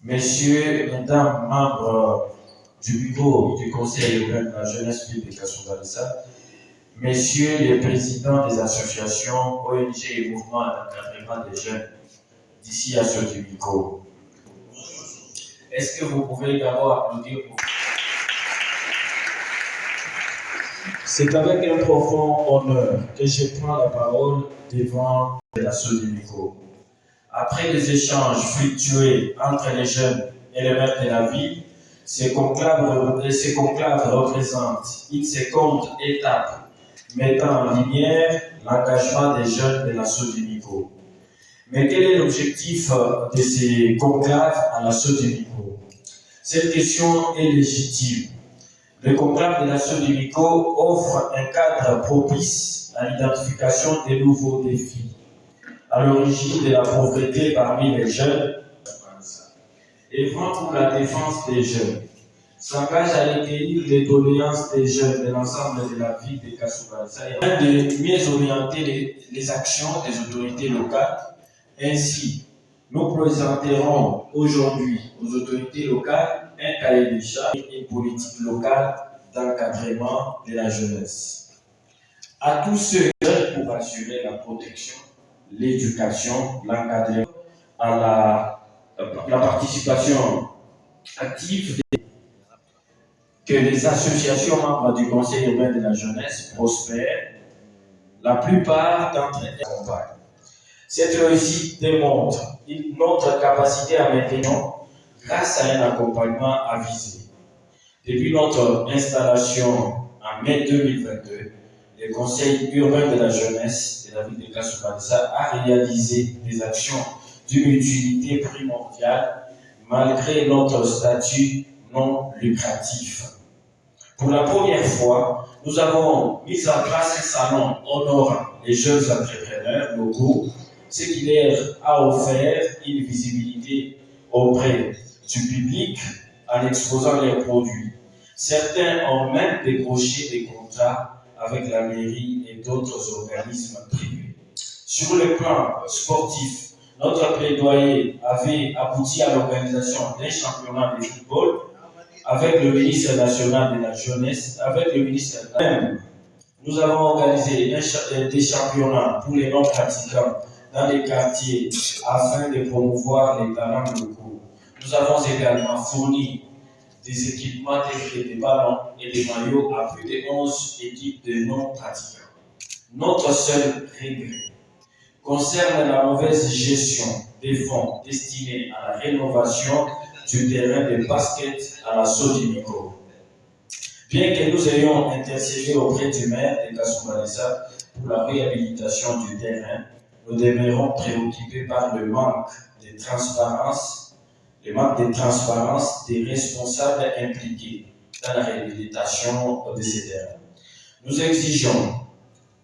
Messieurs, mesdames, membres du bureau du Conseil européen de la jeunesse publique à Soudanissa, messieurs les présidents des associations, ONG et mouvements d'encadrement des jeunes, d'ici à ce micro. Est-ce que vous pouvez d'abord applaudir pour... C'est avec un profond honneur que je prends la parole devant la Sodimico. Après des échanges fructueux entre les jeunes et les maires de la ville, ces conclaves représentent une seconde étape mettant en lumière l'engagement des jeunes de la Sodimico. Mais quel est l'objectif de ces conclaves à la Sodimico? Cette question est légitime. Le conclave de la Sodimico offre un cadre propice à l'identification des nouveaux défis à l'origine de la pauvreté parmi les jeunes, œuvrant pour la défense des jeunes, s'engage à recueillir les doléances des jeunes de l'ensemble de la ville de Kasumbalesa afin de mieux orienter les actions des autorités locales. Ainsi, nous présenterons aujourd'hui aux autorités locales un cahier des charges et une politique locale d'encadrement de la jeunesse. À tous ceux pour assurer la protection, l'éducation, l'encadrement, à la participation active que les associations membres du Conseil européen de la jeunesse prospèrent, la plupart d'entre elles accompagnent. Cette réussite démontre notre capacité à maintenir grâce à un accompagnement avisé. Depuis notre installation en mai 2022, le Conseil urbain de la jeunesse de la ville de Kasumbalesa a réalisé des actions d'une utilité primordiale malgré notre statut non lucratif. Pour la première fois, nous avons mis en place un salon honorant les jeunes entrepreneurs locaux, ce qui leur a offert une visibilité auprès du public en exposant leurs produits. Certains ont même décroché des contrats avec la mairie et d'autres organismes privés. Sur le plan sportif, notre plaidoyer avait abouti à l'organisation d'un championnat de football avec le ministre national de la jeunesse, avec le ministre de la... Nous avons organisé des championnats pour les non-pratiquants dans les quartiers afin de promouvoir les talents locaux. Nous avons également fourni des équipements tels que des ballons et des maillots à plus de 11 équipes de non-pratiquants. Notre seul regret concerne la mauvaise gestion des fonds destinés à la rénovation du terrain de basket à la Sodimico. Bien que nous ayons intercédé auprès du maire de Kasumbalesa pour la réhabilitation du terrain, nous demeurons préoccupés par le manque de transparence des responsables impliqués dans la réhabilitation de ces terrains. Nous exigeons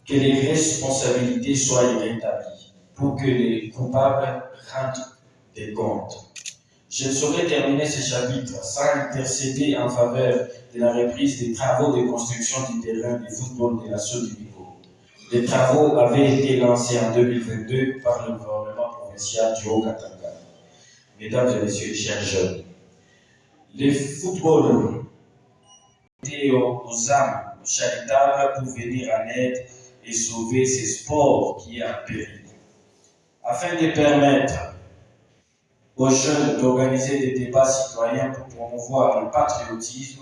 que les responsabilités soient rétablies pour que les coupables rendent des comptes. Je ne saurais terminer ce chapitre sans intercéder en faveur de la reprise des travaux de construction du terrain de football de la Sodimico. Les travaux avaient été lancés en 2022 par le gouvernement provincial du Haut-Katanga. Mesdames et messieurs, chers jeunes, les footballeurs étaient aux âmes charitables pour venir en aide et sauver ces sports qui est en péril. Afin de permettre aux jeunes d'organiser des débats citoyens pour promouvoir le patriotisme,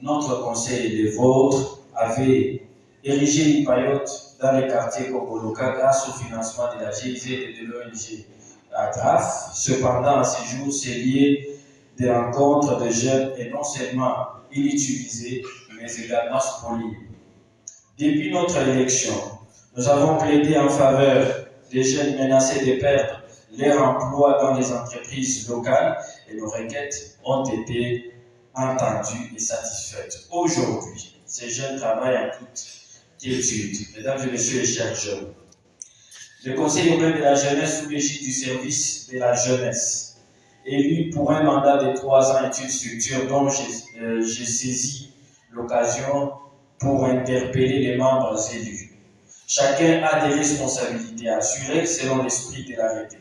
notre conseil et les vôtres avaient érigé une paillote dans les quartiers Kogoloka grâce au financement de la GIZ et de l'ONG AGRAF. Cependant, à ce jour, c'est lié des rencontres de jeunes et non seulement inutilisés, mais également spoliés. Depuis notre élection, nous avons plaidé en faveur des jeunes menacés de perdre leur emploi dans les entreprises locales et nos requêtes ont été entendues et satisfaites. Aujourd'hui, ces jeunes travaillent en toute quiétude. Mesdames et messieurs les chers jeunes, le Conseil européen de la jeunesse sous l'égide du service de la jeunesse, élu pour un mandat de 3 ans, est une structure dont j'ai saisi l'occasion pour interpeller les membres élus. Chacun a des responsabilités à assurer selon l'esprit de l'arrêté.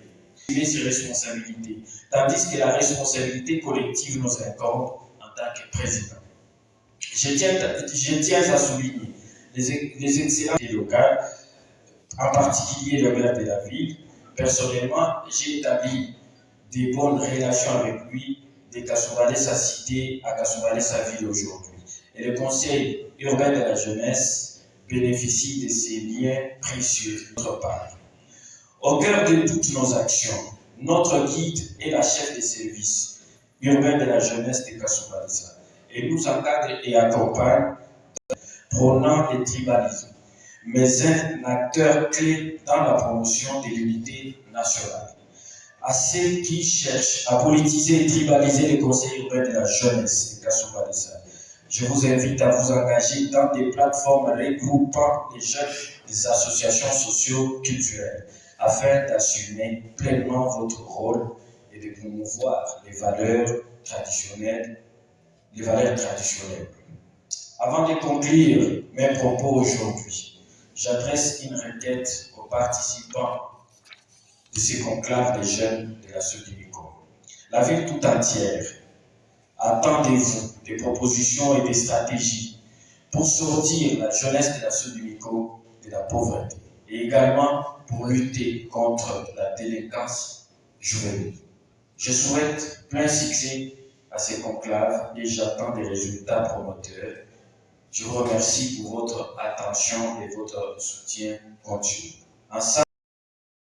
ses responsabilités, tandis que la responsabilité collective nous incombe en tant que président. Je tiens à souligner les excellentes locales, en particulier le maire de la ville. Personnellement, j'ai établi des bonnes relations avec lui, de Kassoumbalé sa cité à Kassoumbalé sa ville aujourd'hui. Et le conseil urbain de la jeunesse bénéficie de ces liens précieux de notre part. Au cœur de toutes nos actions, notre guide est la chef de service urbain de la jeunesse de Kassoumbalé. Et nous encadre et accompagne, prônant le tribalisme, mais un acteur clé dans la promotion de l'unité nationale. À ceux qui cherchent à politiser et tribaliser les conseils urbains de la jeunesse de Kassoumbalé, je vous invite à vous engager dans des plateformes regroupant les jeunes des associations socio-culturelles afin d'assumer pleinement votre rôle et de promouvoir les valeurs traditionnelles. Avant de conclure mes propos aujourd'hui, j'adresse une requête aux participants de ces conclaves des jeunes de la Sodimico. La ville tout entière attend de vous des propositions et des stratégies pour sortir la jeunesse de la Sodimico de la pauvreté et également pour lutter contre la délinquance juvénile. Je souhaite plein succès à ces conclaves et j'attends des résultats promoteurs. Je vous remercie pour votre attention et votre soutien continu. Ensemble,